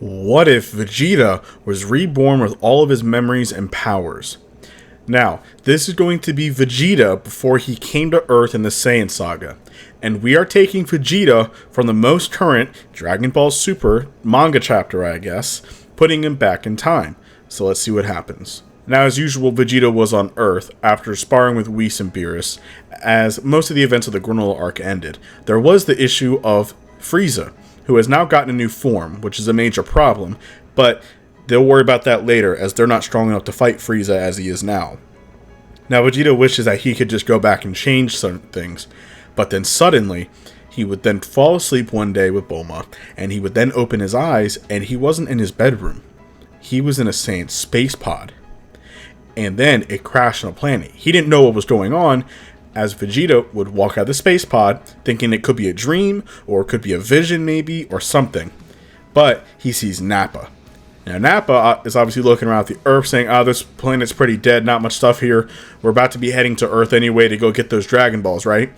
What if Vegeta was reborn with all of his memories and powers? Now, this is going to be Vegeta before he came to Earth in the Saiyan Saga. And we are taking Vegeta from the most current Dragon Ball Super manga chapter, I guess, putting him back in time. So let's see what happens. Now, as usual, Vegeta was on Earth after sparring with Whis and Beerus, as most of the events of the Granola arc ended. There was the issue of Frieza, who has now gotten a new form, which is a major problem, but they'll worry about that later, as they're not strong enough to fight Frieza as he is now. Now, Vegeta wishes that he could just go back and change certain things, but then suddenly, he would then fall asleep one day with Bulma, and he would then open his eyes, and he wasn't in his bedroom. He was in a Saiyan space pod. And then it crashed on a planet. He didn't know what was going on, as Vegeta would walk out of the space pod, thinking it could be a dream, or it could be a vision maybe, or something. But he sees Nappa. Now Nappa is obviously looking around the Earth saying, this planet's pretty dead, not much stuff here. We're about to be heading to Earth anyway to go get those Dragon Balls, right?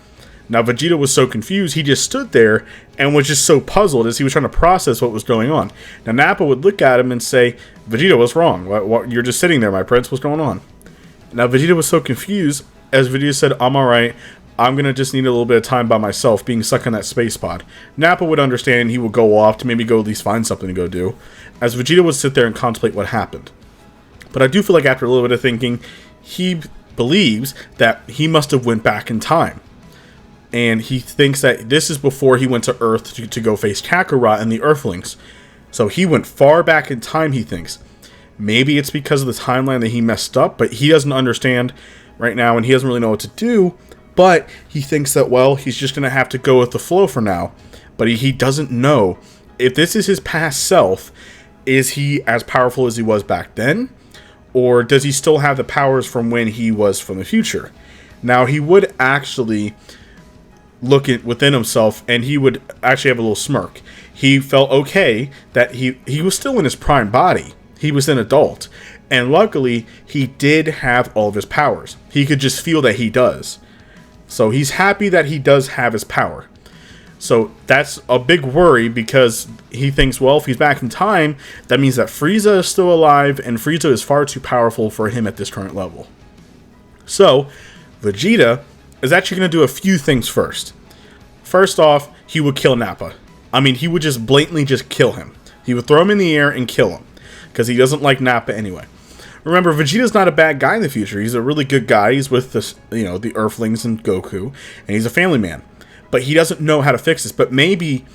Now Vegeta was so confused, he just stood there and was just so puzzled as he was trying to process what was going on. Now Nappa would look at him and say, Vegeta, what's wrong? What, you're just sitting there, my prince, what's going on? Now Vegeta was so confused, as Vegeta said, I'm alright, I'm going to just need a little bit of time by myself, being stuck in that space pod. Nappa would understand, he would go off to maybe go at least find something to go do, as Vegeta would sit there and contemplate what happened. But I do feel like after a little bit of thinking, he believes that he must have went back in time. And he thinks that this is before he went to Earth to go face Kakarot and the Earthlings. So he went far back in time, he thinks. Maybe it's because of the timeline that he messed up, but he doesn't understand right now, and he doesn't really know what to do. But he thinks that, well, he's just going to have to go with the flow for now. But he doesn't know if this is his past self. Is he as powerful as he was back then? Or does he still have the powers from when he was from the future? Now, he would actually look within himself, and he would actually have a little smirk. He felt okay that he was still in his prime body. He was an adult. And luckily, he did have all of his powers. He could just feel that he does. So he's happy that he does have his power. So that's a big worry, because he thinks, well, if he's back in time, that means that Frieza is still alive, and Frieza is far too powerful for him at this current level. So Vegeta is actually going to do a few things first. First off, he would kill Nappa. I mean, he would just blatantly just kill him. He would throw him in the air and kill him, because he doesn't like Nappa anyway. Remember, Vegeta's not a bad guy in the future. He's a really good guy. He's with the Earthlings and Goku, and he's a family man. But he doesn't know how to fix this. But maybe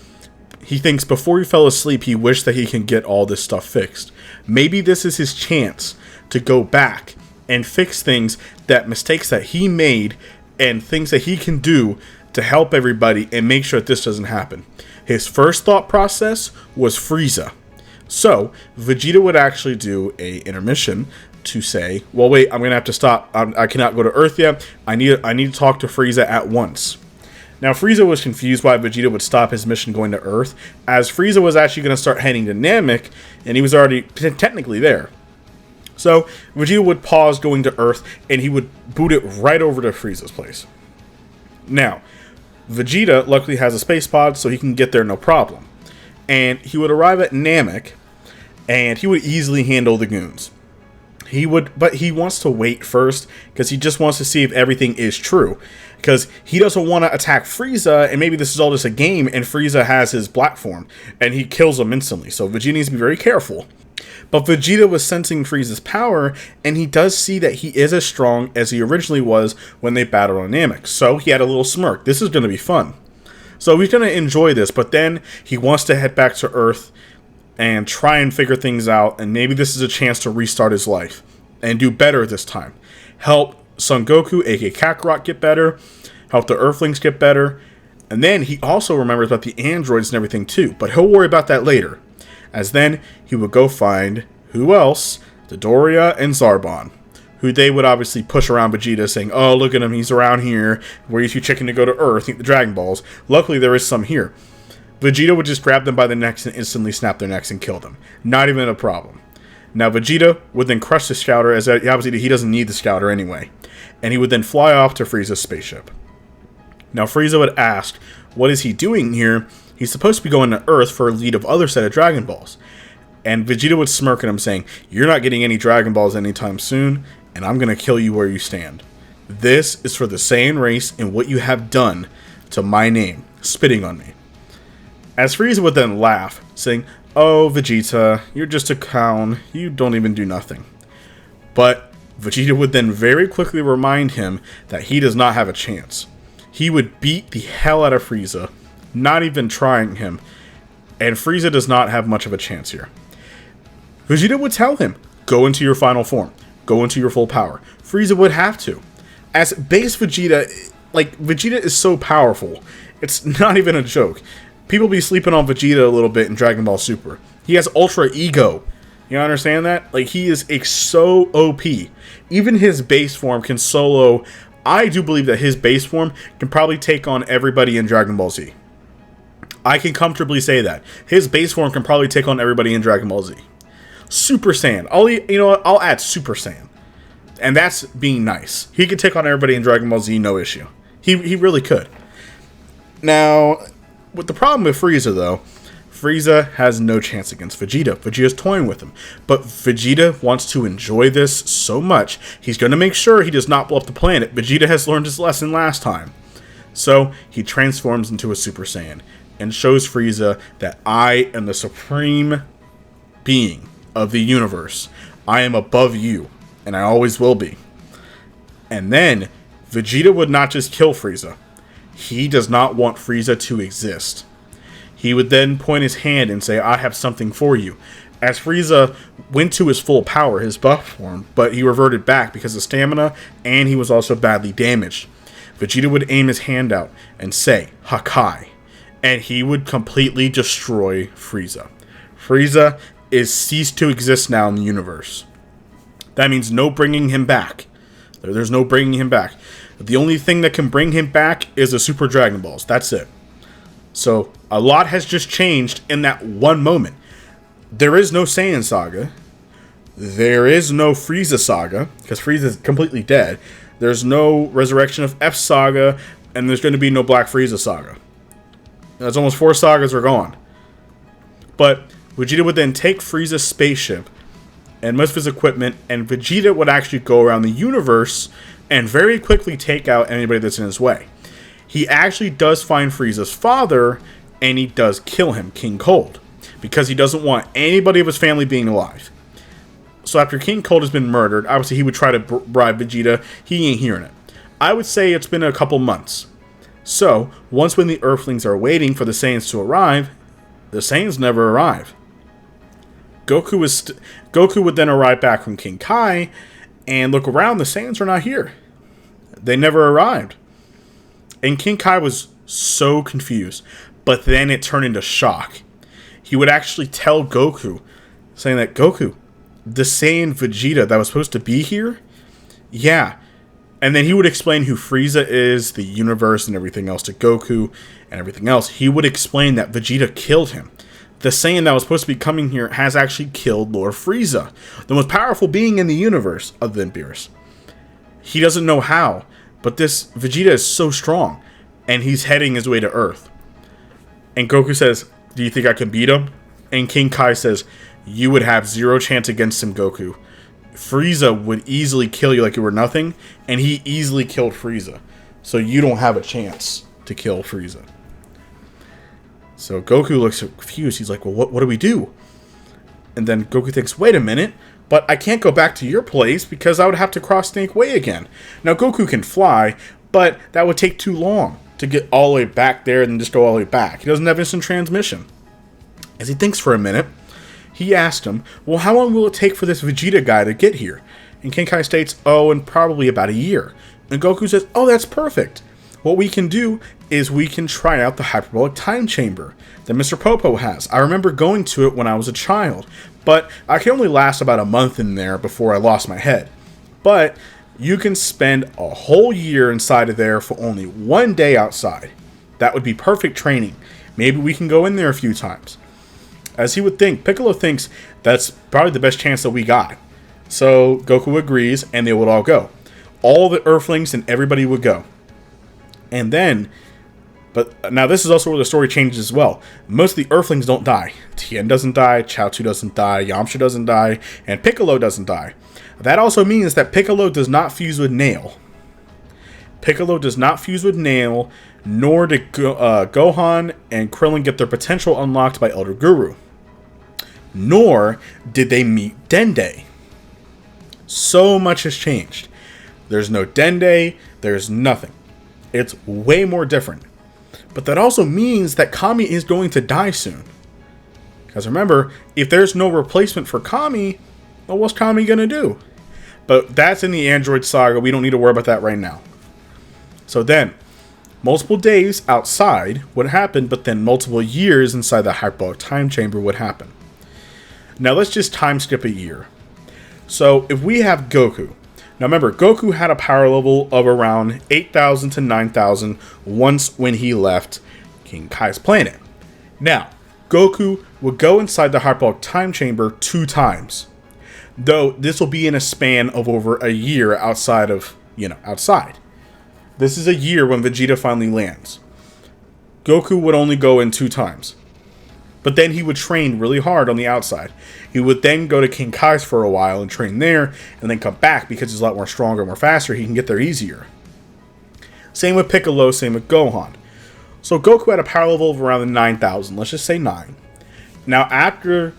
he thinks before he fell asleep, he wished that he can get all this stuff fixed. Maybe this is his chance to go back and fix things, that mistakes that he made, and things that he can do to help everybody and make sure that this doesn't happen. His first thought process was Frieza. So Vegeta would actually do a intermission to say, well, wait, I'm going to have to stop. I cannot go to Earth yet. I need to talk to Frieza at once. Now, Frieza was confused why Vegeta would stop his mission going to Earth, as Frieza was actually going to start heading to Namek, and he was already technically there. So Vegeta would pause going to Earth, and he would boot it right over to Frieza's place. Now, Vegeta luckily has a space pod, so he can get there no problem. And he would arrive at Namek, and he would easily handle the goons. But he wants to wait first, because he just wants to see if everything is true. Because he doesn't want to attack Frieza, and maybe this is all just a game, and Frieza has his black form, and he kills him instantly. So Vegeta needs to be very careful. But Vegeta was sensing Frieza's power, and he does see that he is as strong as he originally was when they battled on Namek. So he had a little smirk. This is going to be fun. So he's going to enjoy this, but then he wants to head back to Earth and try and figure things out, and maybe this is a chance to restart his life and do better this time. Help Son Goku, aka Kakarot, get better, help the Earthlings get better, and then he also remembers about the androids and everything too, but he'll worry about that later, as then he would go find, who else? Dodoria and Zarbon, who they would obviously push around Vegeta, saying, oh, look at him, he's around here, where you too chicken to go to Earth, eat the Dragon Balls. Luckily, there is some here. Vegeta would just grab them by the necks and instantly snap their necks and kill them. Not even a problem. Now, Vegeta would then crush the scouter, as obviously he doesn't need the scouter anyway. And he would then fly off to Frieza's spaceship. Now, Frieza would ask, what is he doing here? He's supposed to be going to Earth for a lead of other set of Dragon Balls. And Vegeta would smirk at him saying, "You're not getting any Dragon Balls anytime soon, and I'm going to kill you where you stand. This is for the Saiyan race and what you have done to my name, spitting on me." As Frieza would then laugh, saying, "Oh, Vegeta, you're just a clown. You don't even do nothing." But Vegeta would then very quickly remind him that he does not have a chance. He would beat the hell out of Frieza, not even trying him, and Frieza does not have much of a chance here. Vegeta would tell him, "Go into your final form. Go into your full power." Frieza would have to. As base Vegeta, Vegeta is so powerful, it's not even a joke. People be sleeping on Vegeta a little bit in Dragon Ball Super. He has Ultra Ego. You understand that? He is so OP. Even his base form can solo. I do believe that his base form can probably take on everybody in Dragon Ball Z. I can comfortably say that. His base form can probably take on everybody in Dragon Ball Z. Super Saiyan. I'll add Super Saiyan. And that's being nice. He could take on everybody in Dragon Ball Z, no issue. He really could. Now, with the problem with Frieza, though, Frieza has no chance against Vegeta. Vegeta's toying with him. But Vegeta wants to enjoy this so much, he's going to make sure he does not blow up the planet. Vegeta has learned his lesson last time. So, he transforms into a Super Saiyan and shows Frieza that I am the supreme being of the universe. I am above you, and I always will be. And then, Vegeta would not just kill Frieza. He does not want Frieza to exist. He would then point his hand and say, "I have something for you." As Frieza went to his full power, his buff form, but he reverted back because of stamina, and he was also badly damaged. Vegeta would aim his hand out and say, "Hakai," and he would completely destroy Frieza. Frieza is ceased to exist now in the universe. That means no bringing him back. There's no bringing him back. The only thing that can bring him back is the Super Dragon Balls. That's it. So, a lot has just changed in that one moment. There is no Saiyan Saga. There is no Frieza Saga, because Frieza is completely dead. There's no Resurrection of F Saga, and there's going to be no Black Frieza Saga. That's almost 4 sagas are gone. But Vegeta would then take Frieza's spaceship and most of his equipment, and Vegeta would actually go around the universe and very quickly take out anybody that's in his way. He actually does find Frieza's father, and he does kill him, King Cold, because he doesn't want anybody of his family being alive. So after King Cold has been murdered, obviously he would try to bribe Vegeta. He ain't hearing it. I would say it's been a couple months. So, once when the Earthlings are waiting for the Saiyans to arrive, the Saiyans never arrive. Goku would then arrive back from King Kai and look around. The Saiyans are not here. They never arrived. And King Kai was so confused. But then it turned into shock. He would actually tell Goku, saying that, "Goku, the Saiyan Vegeta that was supposed to be here? Yeah." And then he would explain who Frieza is, the universe, and everything else to Goku and everything else. He would explain that Vegeta killed him. The Saiyan that was supposed to be coming here has actually killed Lord Frieza, the most powerful being in the universe other than Beerus. He doesn't know how, but this Vegeta is so strong, and he's heading his way to Earth. And Goku says, "Do you think I can beat him?" And King Kai says, "You would have zero chance against him, Goku. Frieza would easily kill you like you were nothing, and he easily killed Frieza. So you don't have a chance to kill Frieza." So Goku looks confused. He's like, "Well, what do we do?" And then Goku thinks, "Wait a minute, but I can't go back to your place because I would have to cross Snake Way again." Now, Goku can fly, but that would take too long to get all the way back there and then just go all the way back. He doesn't have instant transmission. As he thinks for a minute, he asked him, "Well, how long will it take for this Vegeta guy to get here?" And King Kai states, "Oh, in probably about a year." And Goku says, "Oh, that's perfect. What we can do is we can try out the hyperbolic time chamber that Mr. Popo has. I remember going to it when I was a child, but I can only last about a month in there before I lost my head. But you can spend a whole year inside of there for only 1 day outside. That would be perfect training. Maybe we can go in there a few times." As he would think, Piccolo thinks that's probably the best chance that we got. So Goku agrees, and they would all go. All the Earthlings and everybody would go. And then But now this is also where the story changes as well. Most of the Earthlings don't die. Tien doesn't die, Chaozu doesn't die, Yamcha doesn't die, and Piccolo doesn't die. That also means that Piccolo does not fuse with Nail. Piccolo does not fuse with Nail, nor did Gohan and Krillin get their potential unlocked by Elder Guru. Nor did they meet Dende. So much has changed. There's no Dende, there's nothing. It's way more different. But that also means that Kami is going to die soon. Because remember, if there's no replacement for Kami, well, what's Kami going to do? But that's in the Android saga. We don't need to worry about that right now. So then, multiple days outside would happen, but then multiple years inside the hyperbolic time chamber would happen. Now let's just time skip a year. So if we have Goku. Now remember, Goku had a power level of around 8,000 to 9,000 once when he left King Kai's planet. Now, Goku would go inside the hyperbolic time chamber 2 times. Though this will be in a span of over a year outside of, outside. This is a year when Vegeta finally lands. Goku would only go in 2 times. But then he would train really hard on the outside. He would then go to King Kai's for a while and train there, and then come back because he's a lot more stronger, more faster. He can get there easier. Same with Piccolo, same with Gohan. So Goku had a power level of around 9,000. Let's just say 9. Now after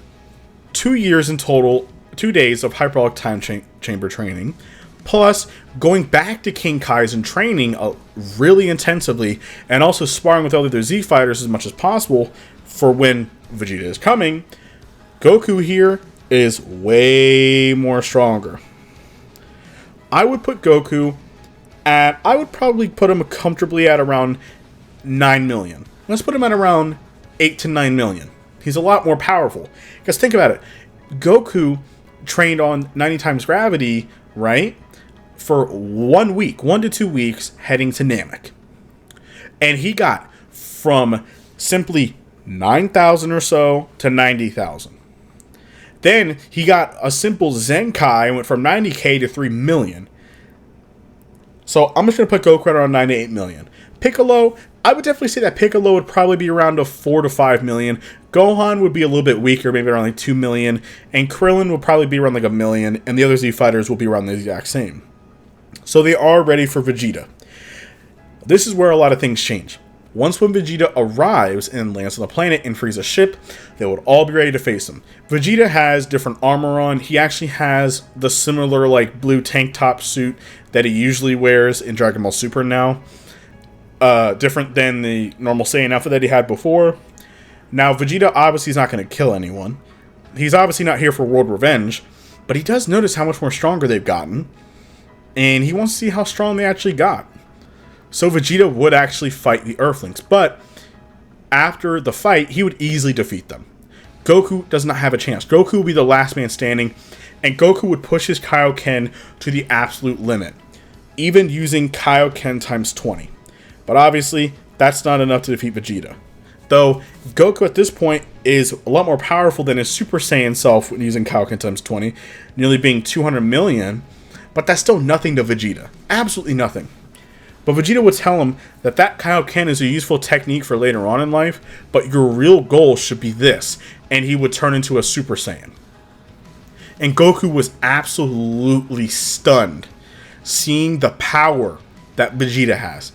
2 years in total, 2 days of hyperbolic time chamber training, plus going back to King Kai's and training really intensively, and also sparring with other Z fighters as much as possible for when Vegeta is coming, Goku here is way more stronger. I would put Goku at, I would probably put him comfortably at around 9 million. Let's put him at around 8 to 9 million. He's a lot more powerful. Because think about it. Goku trained on 90 times gravity, right? For 1 week, 1 to 2 weeks, heading to Namek. And he got from simply 9,000 or so to 90,000. Then he got a simple Zenkai and went from 90k to 3 million. So I'm just going to put Goku around 9 to 8 million. Piccolo, I would definitely say that Piccolo would probably be around a 4 to 5 million. Gohan would be a little bit weaker, maybe around like 2 million. And Krillin would probably be around like 1 million. And the other Z fighters will be around the exact same. So they are ready for Vegeta. This is where a lot of things change. Once when Vegeta arrives and lands on the planet and Frieza's ship, they would all be ready to face him. Vegeta has different armor on. He actually has the similar like blue tank top suit that he usually wears in Dragon Ball Super now. Different than the normal Saiyan outfit that he had before. Now Vegeta obviously is not going to kill anyone. He's obviously not here for world revenge, but he does notice how much more stronger they've gotten. And he wants to see how strong they actually got. So Vegeta would actually fight the Earthlings, but after the fight, he would easily defeat them. Goku does not have a chance. Goku would be the last man standing, and Goku would push his Kaioken to the absolute limit, even using Kaioken times 20. But obviously, that's not enough to defeat Vegeta. Though, Goku at this point is a lot more powerful than his Super Saiyan self when using Kaioken times 20, nearly being 200 million, but that's still nothing to Vegeta. Absolutely nothing. But Vegeta would tell him that that Kaioken is a useful technique for later on in life, but your real goal should be this, and he would turn into a Super Saiyan. And Goku was absolutely stunned, seeing the power that Vegeta has.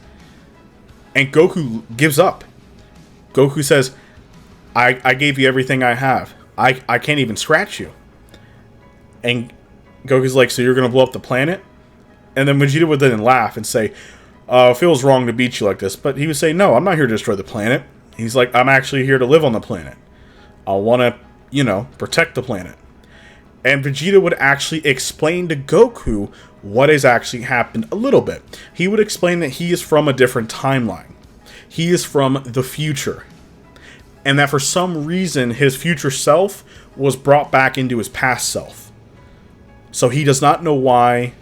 And Goku gives up. Goku says, I gave you everything I have. I can't even scratch you. And Goku's like, so you're going to blow up the planet? And then Vegeta would then laugh and say, it feels wrong to beat you like this. But he would say, no, I'm not here to destroy the planet. He's like, I'm actually here to live on the planet. I want to, protect the planet. And Vegeta would actually explain to Goku what has actually happened a little bit. He would explain that he is from a different timeline. He is from the future. And that for some reason, his future self was brought back into his past self. So he does not know why.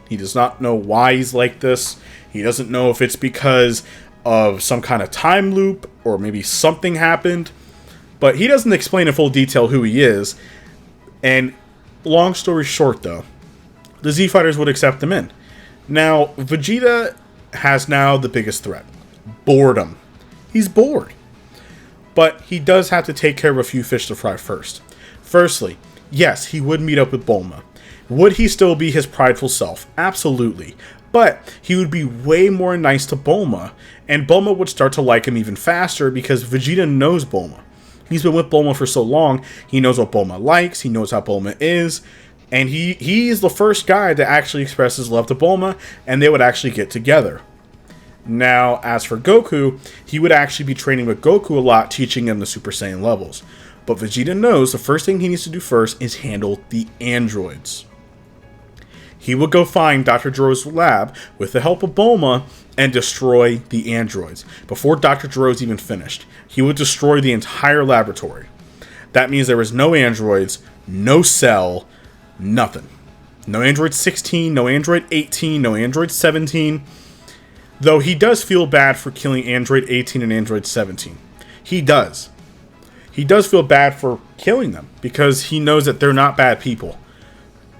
He does not know why he's like this. He doesn't know if it's because of some kind of time loop or maybe something happened. But he doesn't explain in full detail who he is. And long story short, though, the Z Fighters would accept him in. Now, Vegeta has now the biggest threat. Boredom. He's bored. But he does have to take care of a few fish to fry first. Firstly, yes, he would meet up with Bulma. Would he still be his prideful self? Absolutely. But he would be way more nice to Bulma, and Bulma would start to like him even faster because Vegeta knows Bulma. He's been with Bulma for so long, he knows what Bulma likes, he knows how Bulma is, and he's the first guy that actually expresses love to Bulma, and they would actually get together. Now, as for Goku, he would actually be training with Goku a lot, teaching him the Super Saiyan levels. But Vegeta knows the first thing he needs to do first is handle the androids. He would go find Dr. Gero's lab with the help of Bulma and destroy the androids. Before Dr. Gero's even finished, he would destroy the entire laboratory. That means there was no androids, no Cell, nothing. No Android 16, no Android 18, no Android 17. Though he does feel bad for killing Android 18 and Android 17. He does. He does feel bad for killing them because he knows that they're not bad people.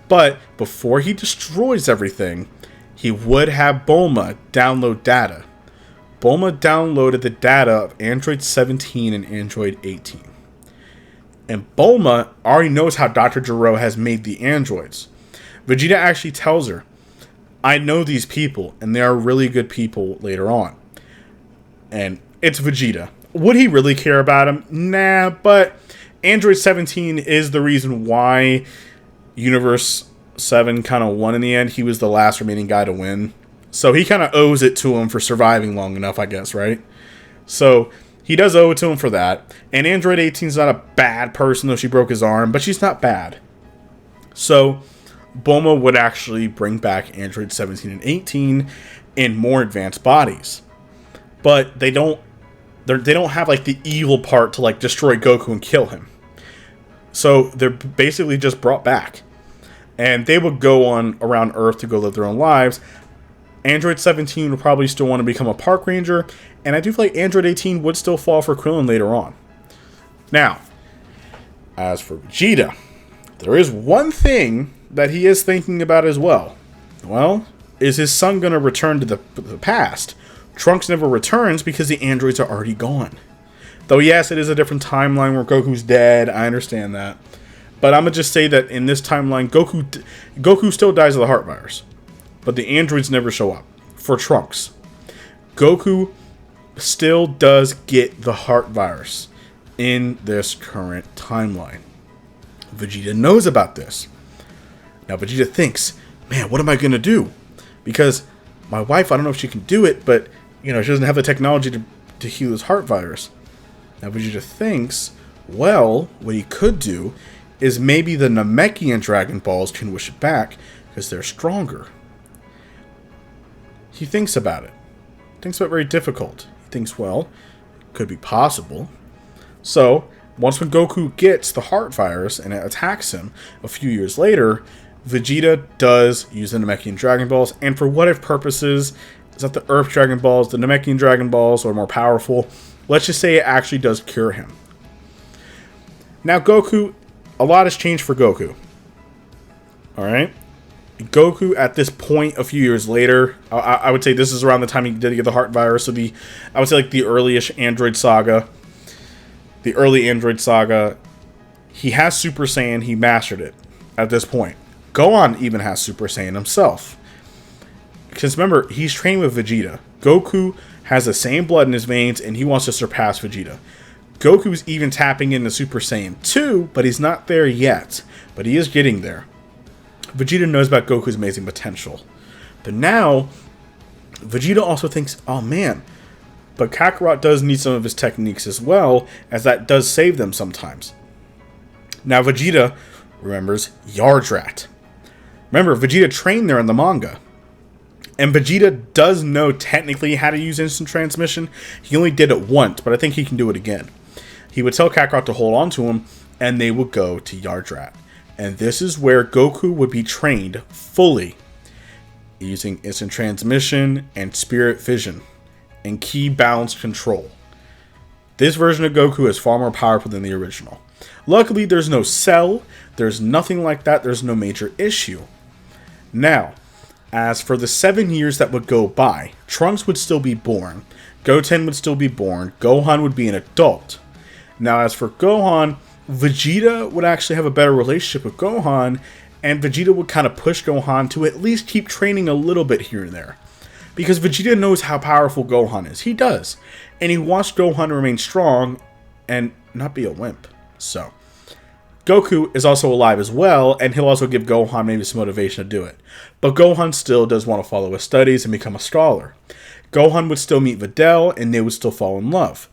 But before he destroys everything, he would have Bulma download data. Bulma downloaded the data of Android 17 and Android 18. And Bulma already knows how Dr. Gero has made the androids. Vegeta actually tells her, I know these people, and they are really good people later on. And it's Vegeta. Would he really care about him? Nah, but Android 17 is the reason why Universe 7 kind of won in the end. He was the last remaining guy to win. So he kind of owes it to him for surviving long enough, I guess, right? So he does owe it to him for that. And Android 18 is not a bad person, though she broke his arm, but she's not bad. So Bulma would actually bring back Android 17 and 18 in more advanced bodies. But they don't have like the evil part to like destroy Goku and kill him. So they're basically just brought back. And they would go on around Earth to go live their own lives. Android 17 would probably still want to become a park ranger. And I do feel like Android 18 would still fall for Krillin later on. Now, as for Vegeta, there is one thing that he is thinking about as well. Well, is his son going to return to the past? Trunks never returns because the androids are already gone. Though yes, it is a different timeline where Goku's dead. I understand that. But I'm going to just say that in this timeline, Goku still dies of the heart virus. But the androids never show up. For Trunks, Goku still does get the heart virus in this current timeline. Vegeta knows about this. Now Vegeta thinks, man, what am I going to do? Because my wife, I don't know if she can do it, but she doesn't have the technology to heal his heart virus. Now Vegeta thinks, well, what he could do is maybe the Namekian Dragon Balls can wish it back because they're stronger. He thinks about it. Thinks about it very difficult. He thinks, well, it could be possible. So, once when Goku gets the heart virus and it attacks him a few years later, Vegeta does use the Namekian Dragon Balls, and for what if purposes, is that the Earth Dragon Balls, the Namekian Dragon Balls are more powerful. Let's just say it actually does cure him. Now Goku, a lot has changed for Goku. Alright? Goku at this point a few years later, I would say this is around the time he did get the heart virus, so I would say like the early-ish Android saga. The early Android saga, he has Super Saiyan, he mastered it at this point. Gohan even has Super Saiyan himself. Because remember, he's training with Vegeta. Goku has the same blood in his veins, and he wants to surpass Vegeta. Goku's even tapping into Super Saiyan 2, but he's not there yet. But he is getting there. Vegeta knows about Goku's amazing potential. But now, Vegeta also thinks, oh man, but Kakarot does need some of his techniques as well, as that does save them sometimes. Now Vegeta remembers Yardrat. Remember, Vegeta trained there in the manga. And Vegeta does know technically how to use instant transmission. He only did it once, but I think he can do it again. He would tell Kakarot to hold on to him, and they would go to Yardrat. And this is where Goku would be trained fully, using instant transmission and spirit vision, and key balance control. This version of Goku is far more powerful than the original. Luckily, there's no Cell, there's nothing like that, there's no major issue. Now, As for the 7 years that would go by, Trunks would still be born, Goten would still be born, Gohan would be an adult. Now, as for Gohan, Vegeta would actually have a better relationship with Gohan, and Vegeta would kind of push Gohan to at least keep training a little bit here and there. Because Vegeta knows how powerful Gohan is. He does. And he wants Gohan to remain strong and not be a wimp. So, Goku is also alive as well, and he'll also give Gohan maybe some motivation to do it. But Gohan still does want to follow his studies and become a scholar. Gohan would still meet Videl, and they would still fall in love.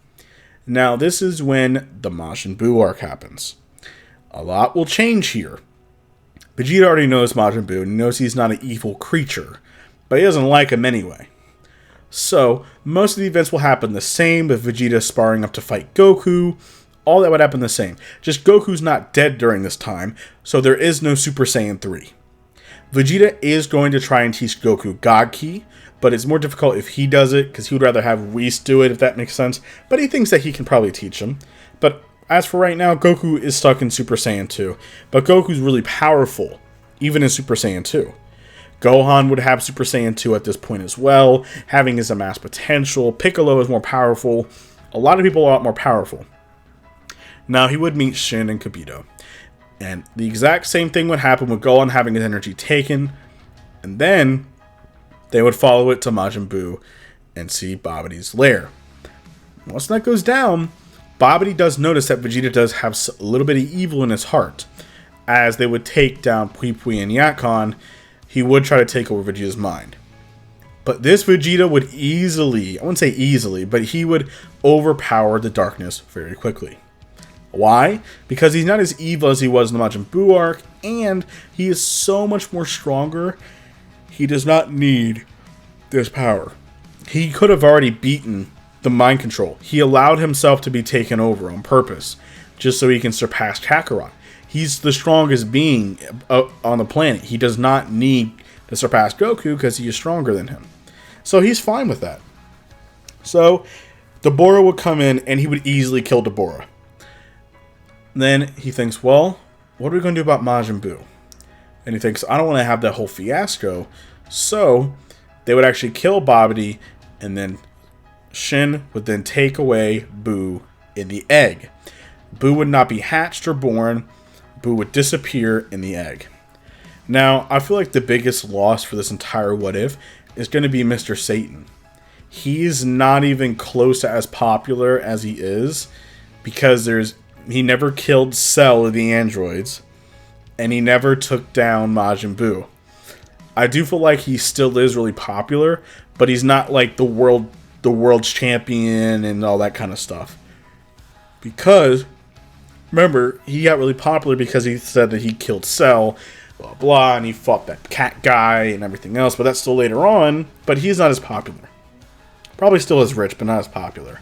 Now, this is when the Majin Buu arc happens. A lot will change here. Vegeta already knows Majin Buu, and he knows he's not an evil creature, but he doesn't like him anyway. So, most of the events will happen the same, with Vegeta sparring up to fight Goku. All that would happen the same. Just Goku's not dead during this time, so there is no Super Saiyan 3. Vegeta is going to try and teach Goku God Ki, but it's more difficult if he does it, because he would rather have Whis do it, if that makes sense. But he thinks that he can probably teach him. But as for right now, Goku is stuck in Super Saiyan 2. But Goku's really powerful, even in Super Saiyan 2. Gohan would have Super Saiyan 2 at this point as well, having his amassed potential. Piccolo is more powerful. A lot of people are a lot more powerful. Now, he would meet Shin and Kibito. And the exact same thing would happen with Gohan having his energy taken. And then they would follow it to Majin Buu and see Babidi's lair. Once that goes down, Babidi does notice that Vegeta does have a little bit of evil in his heart. As they would take down Pui Pui and Yakon, he would try to take over Vegeta's mind. But this Vegeta would easily, I wouldn't say easily, but he would overpower the darkness very quickly. Why? Because he's not as evil as he was in the Majin Buu arc, and he is so much more stronger, he does not need this power. He could have already beaten the mind control. He allowed himself to be taken over on purpose, just so he can surpass Kakarot. He's the strongest being on the planet. He does not need to surpass Goku because he is stronger than him. So he's fine with that. So Dabura would come in and he would easily kill Dabura. Then he thinks, well, what are we going to do about Majin Buu? And he thinks, I don't want to have that whole fiasco. So they would actually kill Babidi, and then Shin would then take away Buu in the egg. Buu would not be hatched or born. Buu would disappear in the egg. Now, I feel like the biggest loss for this entire What If is going to be Mr. Satan. He's not even close to as popular as he is, because he never killed Cell of the androids, and he never took down Majin Buu. I do feel like he still is really popular, but he's not like the world's champion and all that kind of stuff. Because, remember, he got really popular because he said that he killed Cell, blah blah, and he fought that cat guy and everything else, but that's still later on, but he's not as popular. Probably still as rich, but not as popular.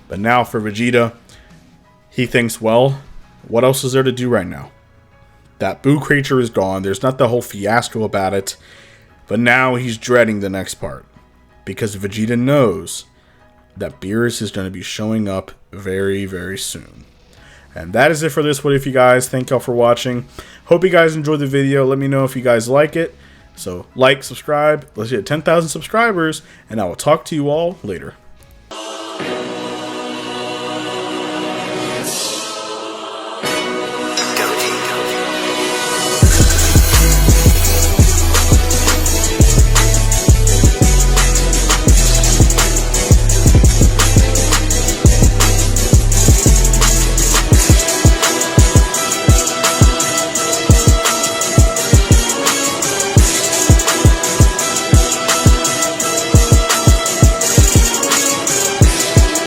But now for Vegeta, he thinks, well, what else is there to do right now? That Buu creature is gone. There's not the whole fiasco about it. But now he's dreading the next part. Because Vegeta knows that Beerus is going to be showing up very, very soon. And that is it for this What If, you guys. Thank y'all for watching. Hope you guys enjoyed the video. Let me know if you guys like it. So, like, subscribe. Let's get 10,000 subscribers. And I will talk to you all later.